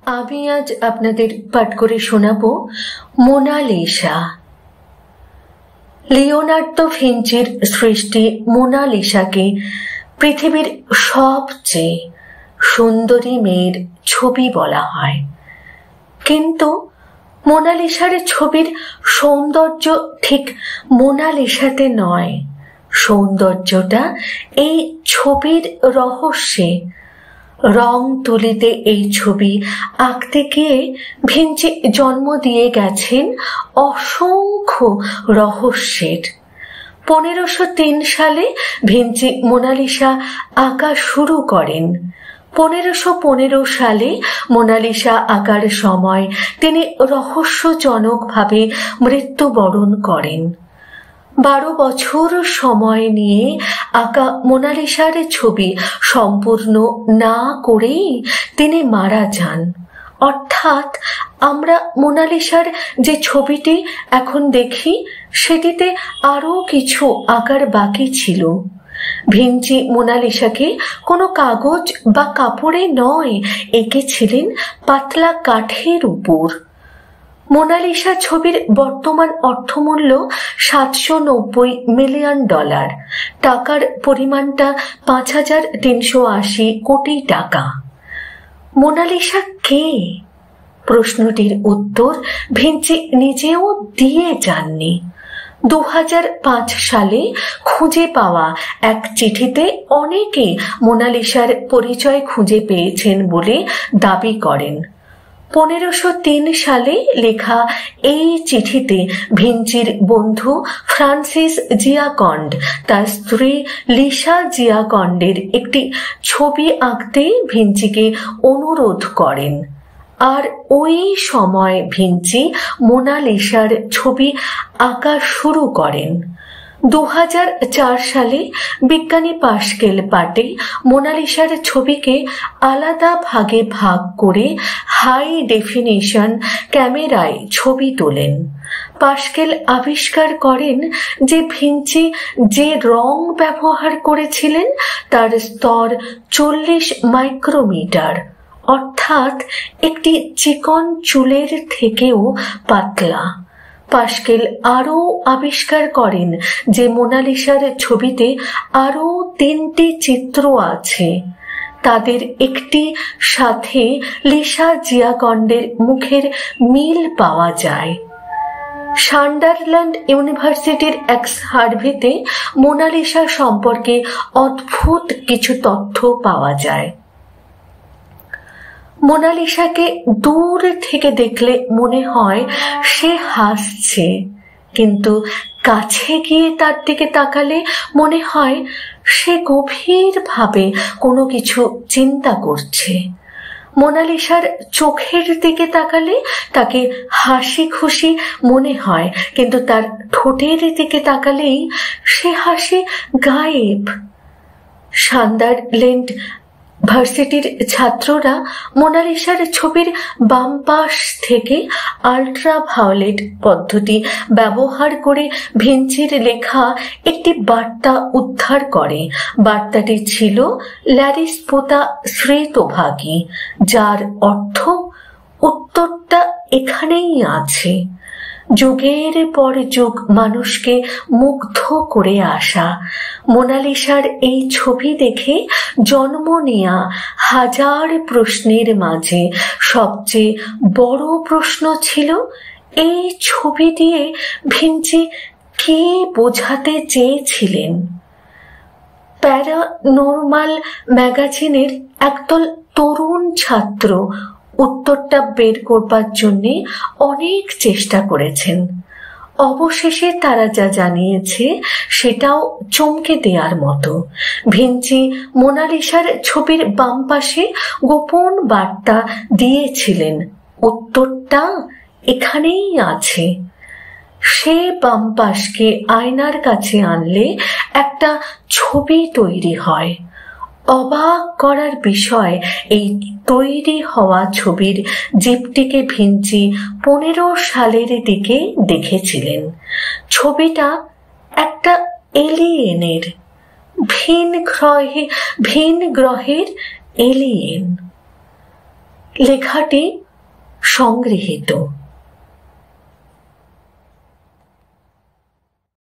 আমি আজ আপনাদের পাঠ করে শোনাবো মোনালিসা। লিওনার্দো ভিঞ্চির সৃষ্টি মোনালিসাকে পৃথিবীর সবচেয়ে সুন্দরী মেয়ের ছবি বলা হয়, কিন্তু মোনালিসার ছবির সৌন্দর্য ঠিক মোনালিসাতে নয়। সৌন্দর্যটা এই ছবির রহস্যে। রং তুলিতে এই ছবি আঁকতে গিয়ে ভিঞ্চি জন্ম দিয়ে গেছেন অসংখ্য রহস্যের। 1503 সালে ভিঞ্চি মোনালিসা আঁকা শুরু করেন। 1515 সালে মোনালিসা আঁকার সময় তিনি রহস্যজনকভাবে মৃত্যুবরণ করেন। 12 বছর সময় নিয়ে আঁকা মোনালিসার ছবি সম্পূর্ণ না করেই তিনি মারা যান। অর্থাৎ আমরা মোনালিসার যে ছবিটি এখন দেখি সেটিতে আরো কিছু আঁকার বাকি ছিল। ভিঞ্চি মোনালিসাকে কোনো কাগজ বা কাপড়ে নয় এঁকেছিলেন পাতলা কাঠের উপর। মোনালিসা ছবির বর্তমান অর্থমূল্য $790 মিলিয়ন। টাকার পরিমাণটা 5380 কোটি টাকা। মোনালিসা কে? প্রশ্নটির উত্তর ভিঞ্চি নিজেও দিয়ে যাননি। 2005 সালে খুঁজে পাওয়া এক চিঠিতে অনেকে মোনালিসার পরিচয় খুঁজে পেয়েছেন বলে দাবি করেন। 1503 সালে লেখা এই চিঠিতে ভিঞ্চির বন্ধু ফ্রান্সিস জিয়াকন্ড তার স্ত্রী লিসা জিয়াকন্ডের একটি ছবি আঁকতে ভিঞ্চিকে অনুরোধ করেন, আর ওই সময় ভিঞ্চি মোনালিসার ছবি আঁকা শুরু করেন। 2004 সালে বিজ্ঞানী পাস্কেল পাটে মোনালিসার ছবিকে আলাদা ভাগে ভাগ করে হাই ডেফিনিশন ক্যামেরায় ছবি তোলেন। পাস্কেল আবিষ্কার করেন যে ভিঞ্চি যে রং ব্যবহার করেছিলেন তার স্তর 40 মাইক্রোমিটার, অর্থাৎ একটি চিকন চুলের থেকেও পাতলা। পাস্কেল আরও আবিষ্কার করেন যে মোনালিসার ছবিতে আরও 3টি চিত্র আছে। তাদের একটি সাথে লিসা জিয়াকন্ডের মুখের মিল পাওয়া যায়। সান্ডারল্যান্ড ইউনিভার্সিটির এক সার্ভেতে মোনালিসা সম্পর্কে অদ্ভুত কিছু তথ্য পাওয়া যায়। মোনালিসাকে দূর থেকে দেখলে মনে হয় সে হাসছে, কিন্তু কাছে গিয়ে তার দিকে তাকালে মনে হয় সে গভীরভাবে কোনো কিছু চিন্তা করছে। মোনালিসার চোখের দিকে তাকালে তাকে হাসি খুশি মনে হয়, কিন্তু তার ঠোঁটের দিকে তাকালেই সে হাসি গায়েব। সান্ডারল্যান্ড ভার্সিটির ছাত্ররা মোনালিসার ছবির বাম পাশ থেকে আল্ট্রাভায়োলেট পদ্ধতি ব্যবহার করে ভিঞ্চির লেখা একটি বার্তা উদ্ধার করে। বার্তাটি ছিল ল্যারিসপোতা শ্রেতভাগী, যার অর্থ উত্তরটা এখানেই আছে। যুগের পর যুগ মানুষকে মুগ্ধ করে আসা মোনালিসার এই ছবি দেখে জন্ম নেয়া হাজার প্রশ্নের মাঝে সবচেয়ে বড় প্রশ্ন ছিল, এই ছবি দিয়ে ভিঞ্চি কি বোঝাতে চেয়েছিলেন? প্যারানর্মাল ম্যাগাজিনের একদল তরুণ ছাত্র উত্তরটা বের করবার জন্য অনেক চেষ্টা করেছেন। অবশেষে তারা যা জানিয়েছে সেটাও চমকে দেওয়ার মতো। ভিঞ্চি মোনালিসার ছবির বাম পাশে গোপন বার্তা দিয়েছিলেন, উত্তরটা এখানেই আছে। সে বাম পাশকে আয়নার কাছে আনলে একটা ছবি তৈরি হয়। অবাক করার বিষয়, এই তৈরি হওয়া ছবির জীবটিকে ভিঞ্চি 15 সালের দিকে দেখেছিলেন। ছবিটা একটা এলিয়েনের, ভিন গ্রহের এলিয়েন। লেখাটি সংগৃহীত।